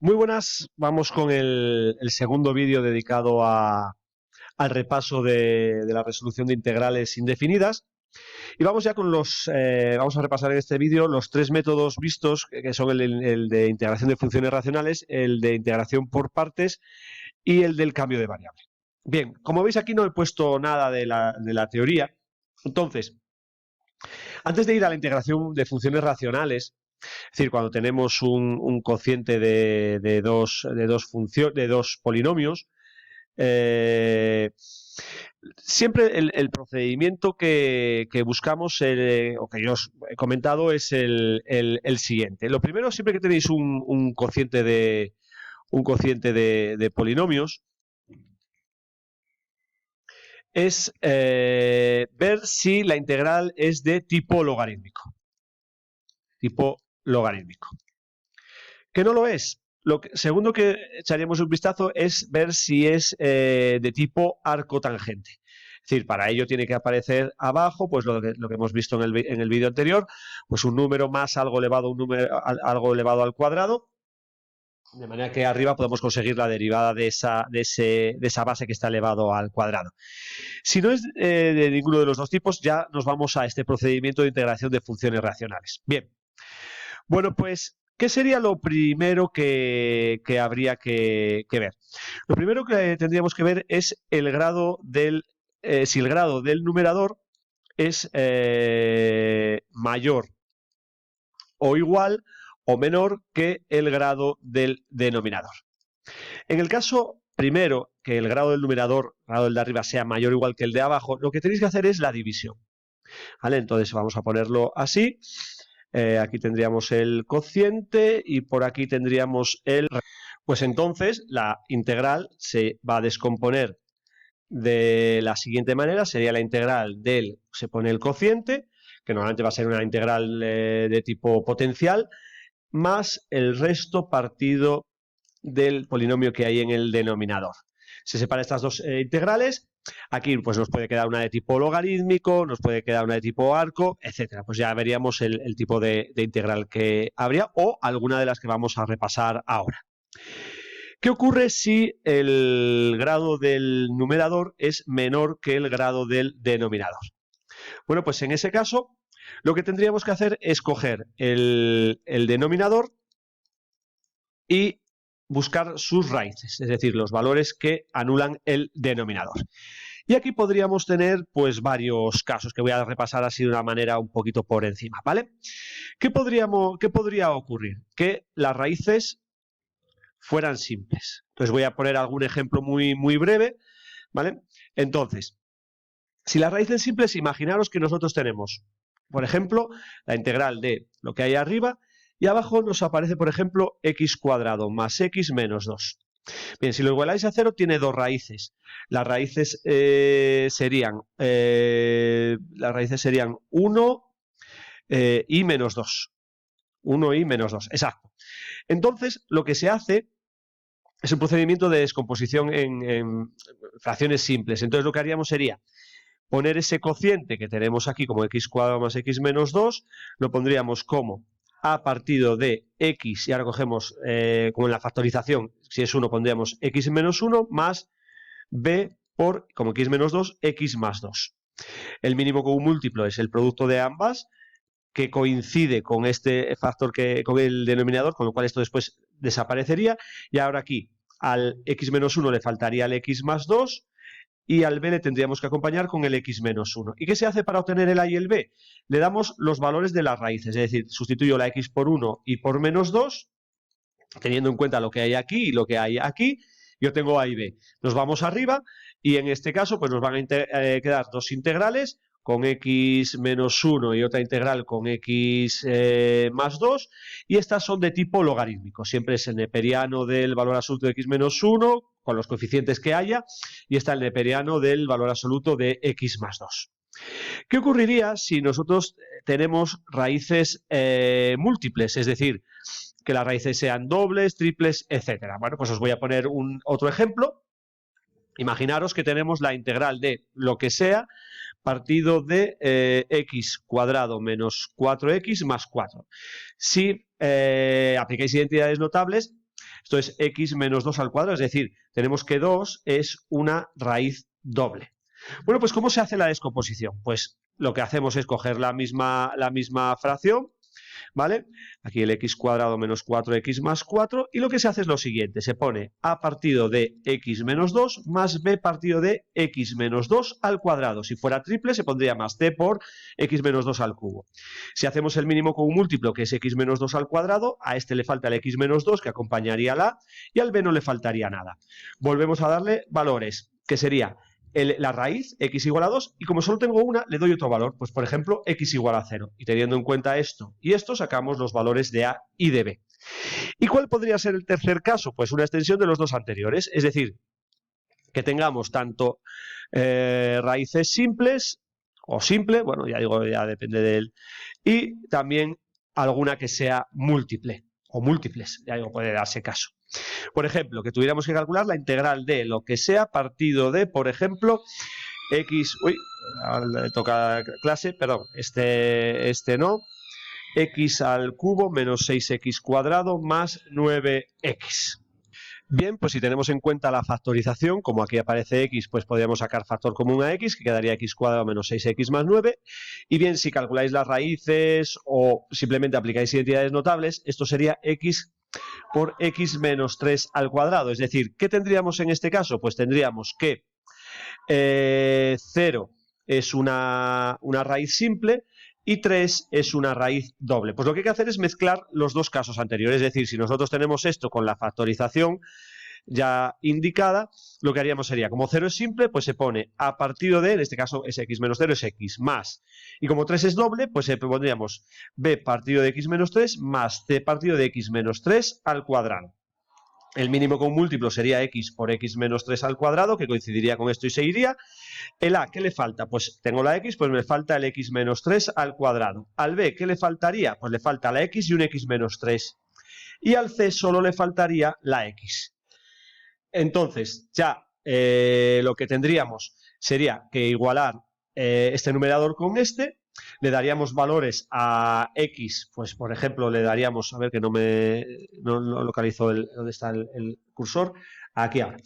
Muy buenas, vamos con el segundo vídeo dedicado al repaso de la resolución de integrales indefinidas. Y vamos ya con vamos a repasar en este vídeo los tres métodos vistos, que son el de integración de funciones racionales, el de integración por partes y el del cambio de variable. Bien, como veis aquí no he puesto nada de la teoría. Entonces, antes de ir a la integración de funciones racionales, es decir, cuando tenemos un cociente de dos polinomios, siempre el procedimiento que buscamos, o que yo os he comentado, es el siguiente. Lo primero, siempre que tenéis un cociente de polinomios, es ver si la integral es de tipo logarítmico. Que no lo es. Segundo que echaríamos un vistazo es ver si es de tipo arco tangente. Es decir, para ello tiene que aparecer abajo, pues lo que hemos visto en el vídeo anterior, pues un número más algo elevado, algo elevado al cuadrado, de manera que arriba podemos conseguir la derivada de esa base que está elevado al cuadrado. Si no es de ninguno de los dos tipos, ya nos vamos a este procedimiento de integración de funciones racionales. Bien, bueno, pues ¿qué sería lo primero que habría que ver? Lo primero que tendríamos que ver es si el grado del numerador es mayor o igual o menor que el grado del denominador. En el caso primero, que el grado del numerador, el grado del de arriba, sea mayor o igual que el de abajo, lo que tenéis que hacer es la división. ¿Vale? Entonces vamos a ponerlo así. Aquí tendríamos el cociente y por aquí tendríamos el... Pues entonces la integral se va a descomponer de la siguiente manera. Sería la integral se pone el cociente, que normalmente va a ser una integral de tipo potencial, más el resto partido del polinomio que hay en el denominador. Se separan estas dos integrales. Aquí pues nos puede quedar una de tipo logarítmico, nos puede quedar una de tipo arco, etcétera. Pues ya veríamos el tipo de integral que habría o alguna de las que vamos a repasar ahora. ¿Qué ocurre si el grado del numerador es menor que el grado del denominador? Bueno, pues en ese caso lo que tendríamos que hacer es coger el denominador y buscar sus raíces, es decir, los valores que anulan el denominador. Y aquí podríamos tener pues varios casos que voy a repasar así de una manera un poquito por encima, ¿vale? ¿Qué podría ocurrir? Que las raíces fueran simples. Entonces voy a poner algún ejemplo muy, muy breve, ¿vale? Entonces, si las raíces simples, imaginaros que nosotros tenemos, por ejemplo, la integral de lo que hay arriba y abajo nos aparece, por ejemplo, x cuadrado más x menos 2. Bien, si lo igualáis a 0, tiene dos raíces. Las raíces serían 1 y menos 2. 1 y menos 2, exacto. Entonces, lo que se hace es un procedimiento de descomposición en fracciones simples. Entonces, lo que haríamos sería poner ese cociente que tenemos aquí como x cuadrado más x menos 2, lo pondríamos como a partido de x, y ahora cogemos como en la factorización, si es 1 pondríamos x menos 1 más b por, como x menos 2, x más 2. El mínimo común múltiplo es el producto de ambas, que coincide con este factor, con el denominador, con lo cual esto después desaparecería, y ahora aquí al x menos 1 le faltaría el x más 2, y al b le tendríamos que acompañar con el x menos 1. ¿Y qué se hace para obtener el a y el b? Le damos los valores de las raíces, es decir, sustituyo la x por 1 y por menos 2, teniendo en cuenta lo que hay aquí y lo que hay aquí, yo tengo a y b. Nos vamos arriba y en este caso pues nos van a quedar dos integrales con x menos 1 y otra integral con x más 2, y estas son de tipo logarítmico. Siempre es el neperiano del valor absoluto de x menos 1 con los coeficientes que haya, y está el neperiano del valor absoluto de x más 2. ¿Qué ocurriría si nosotros tenemos raíces múltiples? Es decir, que las raíces sean dobles, triples, etcétera. Bueno, pues os voy a poner otro ejemplo. Imaginaros que tenemos la integral de lo que sea partido de x cuadrado menos 4x más 4. Si aplicáis identidades notables, esto es x menos 2 al cuadrado, es decir, tenemos que 2 es una raíz doble. Bueno, pues ¿cómo se hace la descomposición? Pues lo que hacemos es coger la misma fracción, ¿vale? Aquí el x cuadrado menos 4x más 4, y lo que se hace es lo siguiente, se pone a partido de x menos 2 más b partido de x menos 2 al cuadrado. Si fuera triple se pondría más c por x menos 2 al cubo. Si hacemos el mínimo con un múltiplo, que es x menos 2 al cuadrado, a este le falta el x menos 2, que acompañaría la a, y al b no le faltaría nada. Volvemos a darle valores, que sería la raíz, x igual a 2, y como solo tengo una, le doy otro valor, pues por ejemplo, x igual a 0. Y teniendo en cuenta esto y esto, sacamos los valores de a y de b. ¿Y cuál podría ser el tercer caso? Pues una extensión de los dos anteriores, es decir, que tengamos tanto raíces simples o simple, bueno, ya digo, ya depende de él, y también alguna que sea múltiple o múltiples, ya digo, puede darse caso. Por ejemplo, que tuviéramos que calcular la integral de lo que sea partido de, por ejemplo, x, uy, ahora le toca clase, perdón, este no, x al cubo menos 6x cuadrado más 9x. Bien, pues si tenemos en cuenta la factorización, como aquí aparece x, pues podríamos sacar factor común a x, que quedaría x cuadrado menos 6x más 9. Y bien, si calculáis las raíces o simplemente aplicáis identidades notables, esto sería x por x menos 3 al cuadrado. Es decir, ¿qué tendríamos en este caso? Pues tendríamos que 0 es una raíz simple y 3 es una raíz doble. Pues lo que hay que hacer es mezclar los dos casos anteriores. Es decir, si nosotros tenemos esto con la factorización ya indicada, lo que haríamos sería, como 0 es simple, pues se pone a partido de, en este caso es x menos 0 es x más, y como 3 es doble, pues pondríamos b partido de x menos 3 más c partido de x menos 3 al cuadrado. El mínimo con múltiplo sería x por x menos 3 al cuadrado, que coincidiría con esto y se iría. El a, ¿qué le falta? Pues tengo la x, pues me falta el x menos 3 al cuadrado. Al b, ¿qué le faltaría? Pues le falta la x y un x menos 3. Y al c solo le faltaría la x. Entonces, ya lo que tendríamos sería que igualar este numerador con este, le daríamos valores a x, pues por ejemplo le daríamos, a ver que no localizo dónde está el cursor, aquí ahora.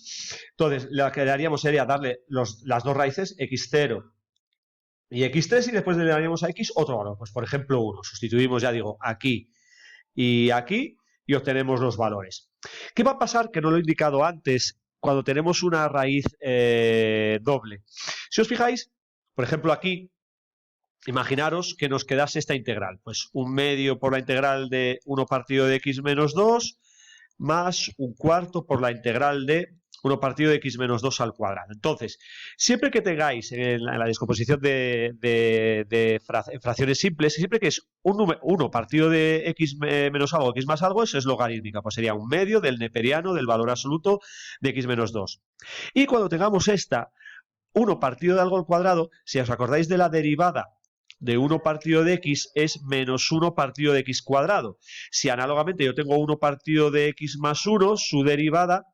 Entonces, lo que daríamos sería darle las dos raíces, x0 y x3, y después le daríamos a x otro valor, pues por ejemplo 1. Sustituimos, ya digo, aquí y aquí, y obtenemos los valores. ¿Qué va a pasar? Que no lo he indicado antes, cuando tenemos una raíz doble. Si os fijáis, por ejemplo aquí, imaginaros que nos quedase esta integral, pues 1/2 por la integral de 1 partido de x menos 2, más 1/4 por la integral de 1 partido de x menos 2 al cuadrado. Entonces, siempre que tengáis en la descomposición de fracciones simples, siempre que es 1 partido de x menos algo, x más algo, eso es logarítmica, pues sería 1/2 del neperiano del valor absoluto de x menos 2. Y cuando tengamos esta 1 partido de algo al cuadrado, si os acordáis de la derivada de 1 partido de x es menos 1 partido de x cuadrado. Si análogamente yo tengo 1 partido de x más 1, su derivada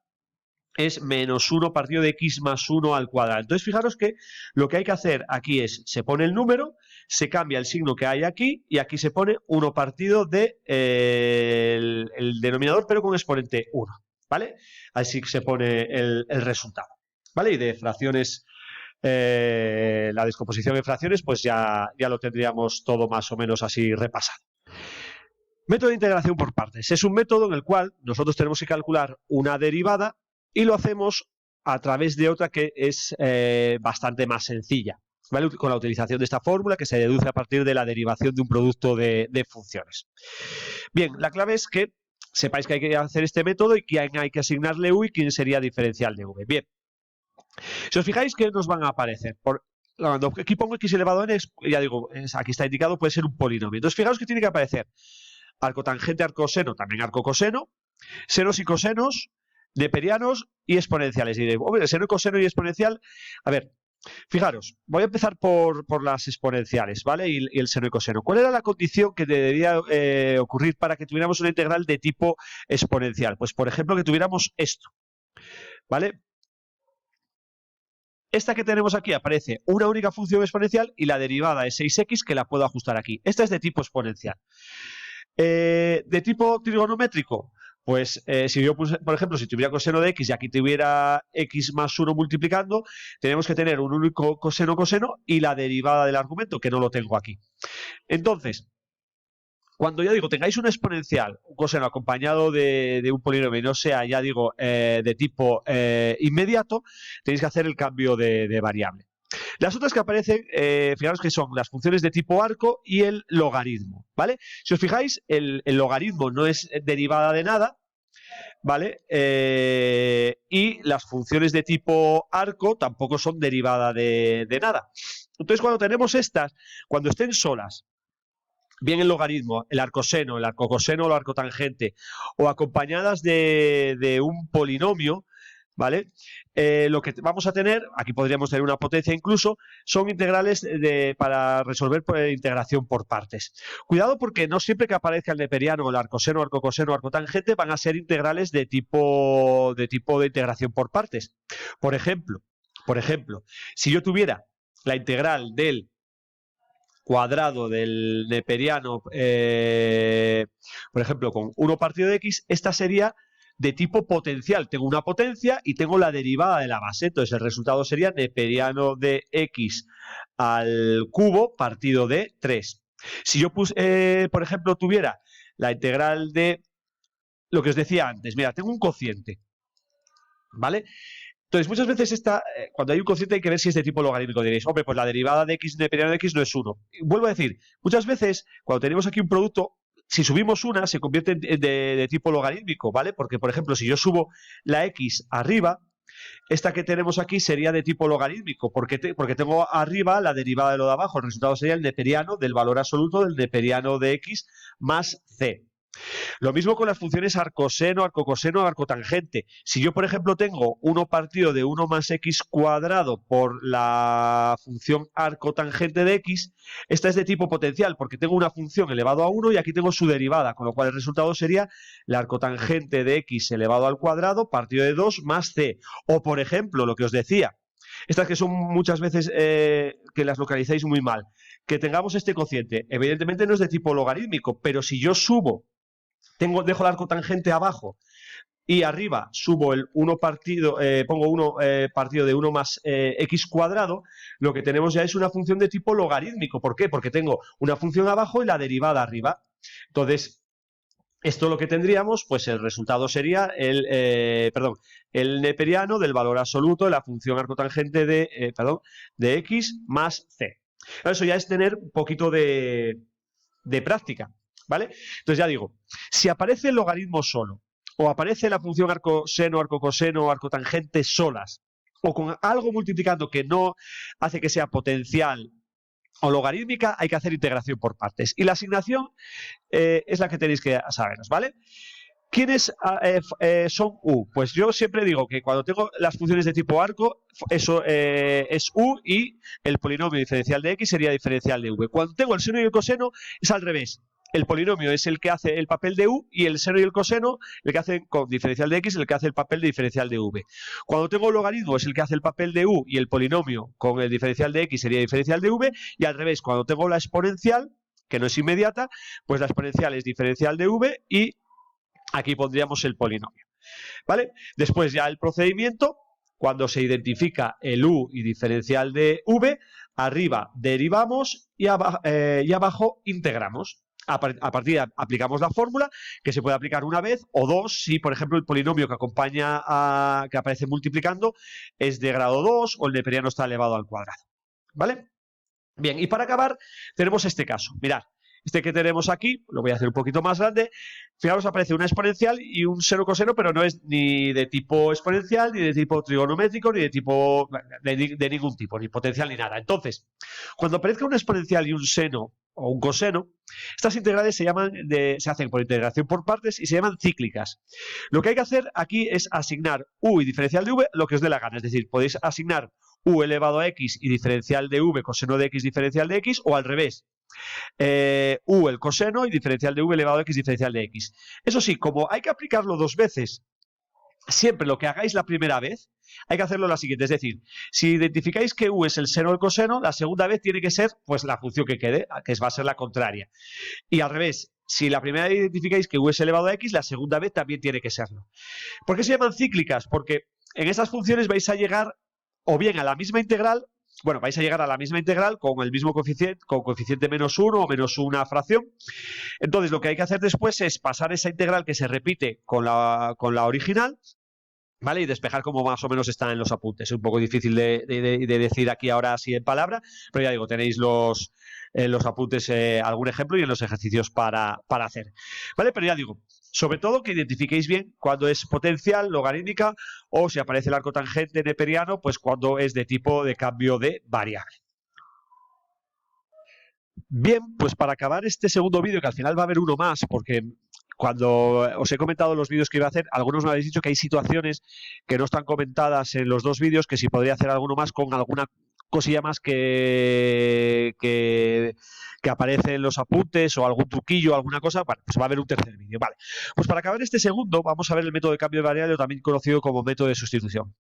es menos 1 partido de x más 1 al cuadrado. Entonces, fijaros que lo que hay que hacer aquí es, se pone el número, se cambia el signo que hay aquí, y aquí se pone 1 partido de el denominador, pero con exponente 1, ¿vale? Así se pone el resultado, ¿vale? Y de fracciones, la descomposición en fracciones, pues ya lo tendríamos todo más o menos así repasado. Método de integración por partes. Es un método en el cual nosotros tenemos que calcular una derivada y lo hacemos a través de otra que es bastante más sencilla, ¿vale? Con la utilización de esta fórmula que se deduce a partir de la derivación de un producto de funciones. Bien, la clave es que sepáis que hay que hacer este método y quién hay que asignarle u y quién sería diferencial de v. Bien, si os fijáis, ¿qué nos van a aparecer? Cuando aquí pongo x elevado a n, ya digo, aquí está indicado, puede ser un polinomio. Entonces, fijaos que tiene que aparecer arco tangente, arco seno, también arco coseno, senos y cosenos, neperianos y exponenciales. Y diréis, hombre, seno, coseno y exponencial. A ver, fijaros, voy a empezar por las exponenciales, ¿vale? Y el seno y coseno. ¿Cuál era la condición que debería ocurrir para que tuviéramos una integral de tipo exponencial? Pues, por ejemplo, que tuviéramos esto, ¿vale? Esta que tenemos aquí aparece una única función exponencial y la derivada es 6x, que la puedo ajustar aquí. Esta es de tipo exponencial. ¿De tipo trigonométrico? Pues si yo puse, por ejemplo, si tuviera coseno de x y aquí tuviera x más 1 multiplicando, tenemos que tener un único coseno y la derivada del argumento, que no lo tengo aquí. Entonces, cuando ya digo, tengáis un exponencial, un coseno acompañado de un polinomio y no sea, ya digo, de tipo inmediato, tenéis que hacer el cambio de variable. Las otras que aparecen, fijaros que son las funciones de tipo arco y el logaritmo, ¿vale? Si os fijáis, el logaritmo no es derivada de nada, ¿vale? Y las funciones de tipo arco tampoco son derivada de nada. Entonces, cuando tenemos estas, cuando estén solas, bien el logaritmo, el arcoseno, el arcocoseno o el arcotangente, o acompañadas de un polinomio, ¿vale? Lo que vamos a tener, aquí podríamos tener una potencia incluso, son integrales para resolver por integración por partes. Cuidado porque no siempre que aparezca el neperiano, el arcoseno, arcocoseno, arcotangente van a ser integrales de tipo de integración por partes. Por ejemplo, si yo tuviera la integral del cuadrado del neperiano, por ejemplo, con 1 partido de x, esta sería de tipo potencial. Tengo una potencia y tengo la derivada de la base. Entonces, el resultado sería neperiano de x al cubo partido de 3. Si yo, por ejemplo, tuviera la integral de lo que os decía antes, mira, tengo un cociente, ¿vale? Entonces, muchas veces cuando hay un cociente hay que ver si es de tipo logarítmico. Diréis, hombre, pues la derivada de x neperiano de x no es 1. Vuelvo a decir, muchas veces cuando tenemos aquí un producto, si subimos una, se convierte de tipo logarítmico, ¿vale? Porque, por ejemplo, si yo subo la x arriba, esta que tenemos aquí sería de tipo logarítmico, porque tengo arriba la derivada de lo de abajo. El resultado sería el neperiano del valor absoluto del neperiano de x más c. Lo mismo con las funciones arcoseno, arcocoseno, arcotangente. Si yo, por ejemplo, tengo 1 partido de 1 más x cuadrado por la función arcotangente de x, esta es de tipo potencial porque tengo una función elevado a 1 y aquí tengo su derivada, con lo cual el resultado sería la arcotangente de x elevado al cuadrado partido de 2 más c. O, por ejemplo, lo que os decía, estas que son muchas veces que las localizáis muy mal, que tengamos este cociente, evidentemente no es de tipo logarítmico, pero si yo subo, dejo el arcotangente abajo y arriba subo el 1 partido, pongo 1 partido de 1 más x cuadrado, lo que tenemos ya es una función de tipo logarítmico. ¿Por qué? Porque tengo una función abajo y la derivada arriba. Entonces, esto lo que tendríamos, pues el resultado sería el neperiano del valor absoluto de la función arcotangente de x más c. Eso ya es tener un poquito de práctica, ¿vale? Entonces ya digo, si aparece el logaritmo solo, o aparece la función arcoseno, arcocoseno, arcotangente solas, o con algo multiplicando que no hace que sea potencial o logarítmica, hay que hacer integración por partes. Y la asignación es la que tenéis que saberos, ¿vale? ¿Quiénes son U? Pues yo siempre digo que cuando tengo las funciones de tipo arco, eso es U y el polinomio diferencial de X sería diferencial de V. Cuando tengo el seno y el coseno es al revés. El polinomio es el que hace el papel de U y el seno y el coseno, el que hacen con diferencial de X, el que hace el papel de diferencial de V. Cuando tengo el logaritmo es el que hace el papel de U y el polinomio con el diferencial de X sería diferencial de V, y al revés, cuando tengo la exponencial, que no es inmediata, pues la exponencial es diferencial de V y aquí pondríamos el polinomio, ¿vale? Después ya el procedimiento, cuando se identifica el U y diferencial de V, arriba derivamos y abajo integramos. A partir de ahí aplicamos la fórmula, que se puede aplicar una vez o dos, si por ejemplo el polinomio que acompaña que aparece multiplicando es de grado 2 o el neperiano está elevado al cuadrado, ¿vale? Bien, y para acabar tenemos este caso. Mirad, este que tenemos aquí, lo voy a hacer un poquito más grande. Fijaros, aparece una exponencial y un seno coseno, pero no es ni de tipo exponencial, ni de tipo trigonométrico, ni de tipo de ningún tipo, ni potencial ni nada. Entonces, cuando aparezca una exponencial y un seno o un coseno, estas integrales se hacen por integración por partes y se llaman cíclicas. Lo que hay que hacer aquí es asignar U y diferencial de V lo que os dé la gana. Es decir, podéis asignar U elevado a X y diferencial de V, coseno de X, diferencial de X, o al revés. U el coseno y diferencial de V elevado a X, diferencial de X. Eso sí, como hay que aplicarlo dos veces, siempre lo que hagáis la primera vez, hay que hacerlo la siguiente. Es decir, si identificáis que U es el seno o el coseno, la segunda vez tiene que ser pues la función que quede, que va a ser la contraria. Y al revés, si la primera vez identificáis que u es elevado a x, la segunda vez también tiene que serlo. ¿Por qué se llaman cíclicas? Porque en esas funciones vais a llegar o bien a la misma integral, bueno, vais a llegar a la misma integral con el mismo coeficiente, con coeficiente menos 1 o menos una fracción. Entonces, lo que hay que hacer después es pasar esa integral que se repite con la original, ¿vale? Y despejar como más o menos está en los apuntes. Es un poco difícil de decir aquí ahora así en palabra, pero ya digo, tenéis los apuntes, algún ejemplo y en los ejercicios para hacer, ¿vale? Pero ya digo, sobre todo que identifiquéis bien cuando es potencial, logarítmica, o si aparece el arco tangente neperiano, pues cuando es de tipo de cambio de variable. Bien, pues para acabar este segundo vídeo, que al final va a haber uno más, porque cuando os he comentado los vídeos que iba a hacer, algunos me habéis dicho que hay situaciones que no están comentadas en los dos vídeos, que si podría hacer alguno más con alguna cosilla más que aparece en los apuntes o algún truquillo, alguna cosa. Bueno, pues va a haber un tercer vídeo. Vale, pues para acabar este segundo vamos a ver el método de cambio de variable, también conocido como método de sustitución.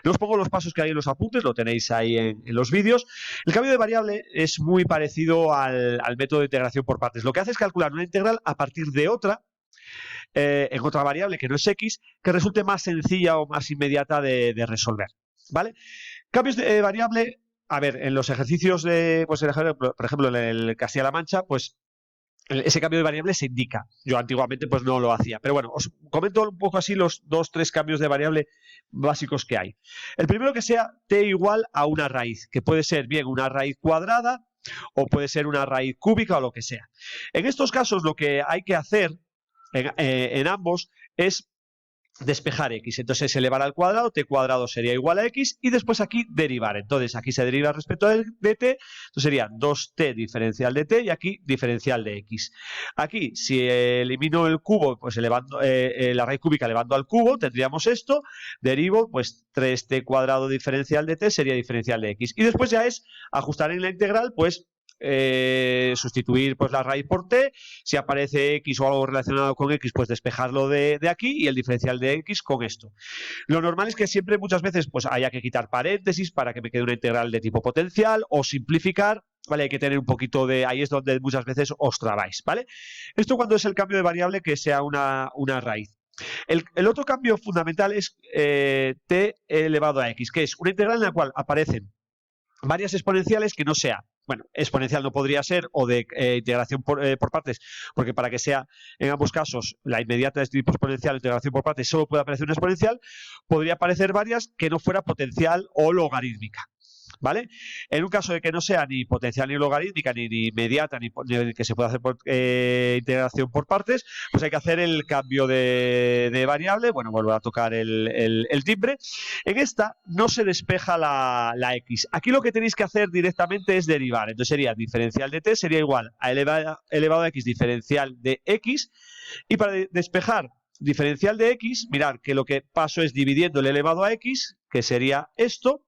No os pongo los pasos que hay en los apuntes, lo tenéis ahí en los vídeos. El cambio de variable es muy parecido al método de integración por partes. Lo que hace es calcular una integral a partir de otra, en otra variable que no es x, que resulte más sencilla o más inmediata de resolver, ¿vale? Cambios de variable, a ver, en los ejercicios de, pues, por ejemplo, en el Castilla-La Mancha, pues ese cambio de variable se indica. Yo antiguamente pues no lo hacía. Pero bueno, os comento un poco así los 2-3 cambios de variable básicos que hay. El primero, que sea t igual a una raíz, que puede ser bien una raíz cuadrada o puede ser una raíz cúbica o lo que sea. En estos casos lo que hay que hacer en ambos es despejar x, entonces elevar al cuadrado, t cuadrado sería igual a x, y después aquí derivar. Entonces aquí se deriva respecto de t, entonces sería 2t diferencial de t y aquí diferencial de x. Aquí, si elimino el cubo, pues elevando la raíz cúbica elevando al cubo, tendríamos esto, derivo, pues 3t cuadrado diferencial de t sería diferencial de x. Y después ya es ajustar en la integral, pues sustituir pues la raíz por t, si aparece x o algo relacionado con x, pues despejarlo de aquí y el diferencial de x con esto. Lo normal es que siempre, muchas veces, pues haya que quitar paréntesis para que me quede una integral de tipo potencial o simplificar, ¿vale? Hay que tener un poquito de... Ahí es donde muchas veces os trabáis, ¿vale? Esto cuando es el cambio de variable que sea una raíz. El otro cambio fundamental es t elevado a x, que es una integral en la cual aparecen varias exponenciales que no sea, bueno, exponencial no podría ser, o de integración por partes, porque para que sea en ambos casos la inmediata es tipo exponencial, integración por partes, solo puede aparecer una exponencial, podría aparecer varias que no fuera potencial o logarítmica, ¿vale? En un caso de que no sea ni potencial ni logarítmica, ni inmediata, ni que se pueda hacer por, integración por partes, pues hay que hacer el cambio de variable. Bueno, vuelvo a tocar el timbre. En esta no se despeja la x. Aquí lo que tenéis que hacer directamente es derivar. Entonces sería diferencial de t sería igual a elevado a x diferencial de x. Y para despejar diferencial de x, mirad que lo que paso es dividiendo el elevado a x, que sería esto,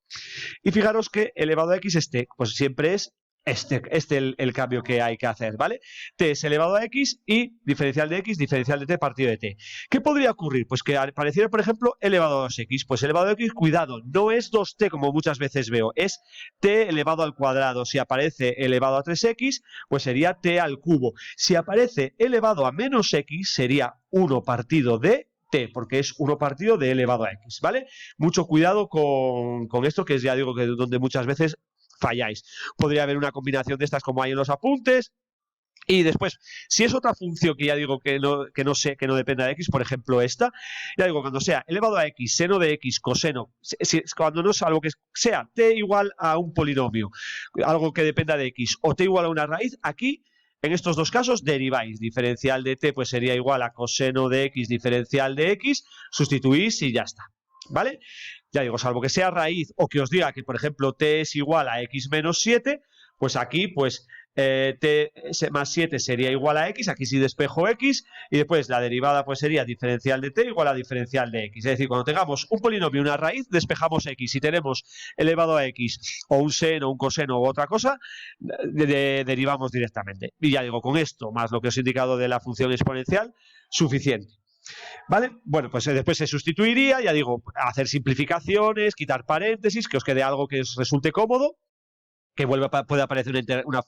y fijaros que elevado a x pues siempre es el cambio que hay que hacer, ¿vale? T es elevado a x y diferencial de x, diferencial de t partido de t. ¿Qué podría ocurrir? Pues que apareciera, por ejemplo, elevado a 2x. Pues elevado a x, cuidado, no es 2t como muchas veces veo, es t elevado al cuadrado. Si aparece elevado a 3x, pues sería t al cubo. Si aparece elevado a menos x, sería 1 partido de t, porque es 1 partido de elevado a x, ¿vale? Mucho cuidado con esto, que es, ya digo, que donde muchas veces falláis. Podría haber una combinación de estas como hay en los apuntes. Y después, si es otra función que ya digo que no sé, que no dependa de x, por ejemplo esta, ya digo, cuando sea elevado a x, seno de x, coseno, cuando no es algo que sea t igual a un polinomio, algo que dependa de x, o t igual a una raíz, aquí en estos dos casos deriváis. Diferencial de t pues sería igual a coseno de x diferencial de x, sustituís y ya está, ¿vale? Ya digo, salvo que sea raíz o que os diga que, por ejemplo, t es igual a x menos 7, pues aquí, pues t más 7 sería igual a x, aquí sí despejo x, y después la derivada pues sería diferencial de t igual a diferencial de x. Es decir, cuando tengamos un polinomio, una raíz, despejamos x. Si tenemos elevado a x o un seno, un coseno u otra cosa, derivamos directamente. Y ya digo, con esto, más lo que os he indicado de la función exponencial, suficiente. ¿Vale? Bueno, pues después se sustituiría, ya digo, hacer simplificaciones, quitar paréntesis, que os quede algo que os resulte cómodo, que puede aparecer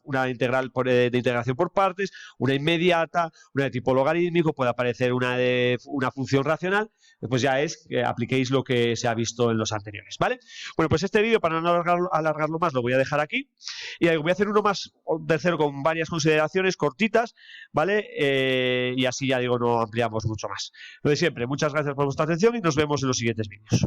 una integral de integración por partes, una inmediata, una de tipo logarítmico, puede aparecer una función racional. Pues ya es que apliquéis lo que se ha visto en los anteriores, ¿vale? Bueno, pues este vídeo, para no alargarlo más, lo voy a dejar aquí. Y voy a hacer uno más, un tercero, con varias consideraciones cortitas, ¿vale? Y así ya digo, no ampliamos mucho más. Lo de siempre, muchas gracias por vuestra atención y nos vemos en los siguientes vídeos.